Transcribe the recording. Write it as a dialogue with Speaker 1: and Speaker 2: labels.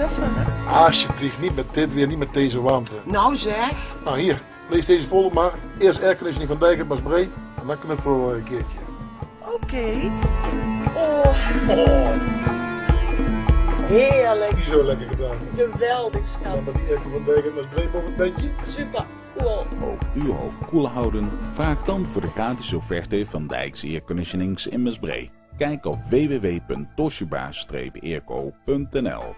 Speaker 1: knuffelen?
Speaker 2: Alsjeblieft, niet met dit weer, niet met deze warmte.
Speaker 1: Nou zeg.
Speaker 2: Nou hier, lees deze vol maar. Eerst airconditioning van Dijk en Maasbree en dan knuffelen we een keertje.
Speaker 1: Oké. Oh. Heerlijk.
Speaker 2: Niet zo lekker gedaan.
Speaker 1: Geweldig, schat.
Speaker 2: Dan met die airco van Dijk en Maasbree boven het bedje.
Speaker 1: Super. Cool.
Speaker 3: Ook uw hoofd koel houden? Vraag dan voor de gratis offerte van Dijks Airconditionings in Maasbree. Kijk op www.toshiba-airco.nl.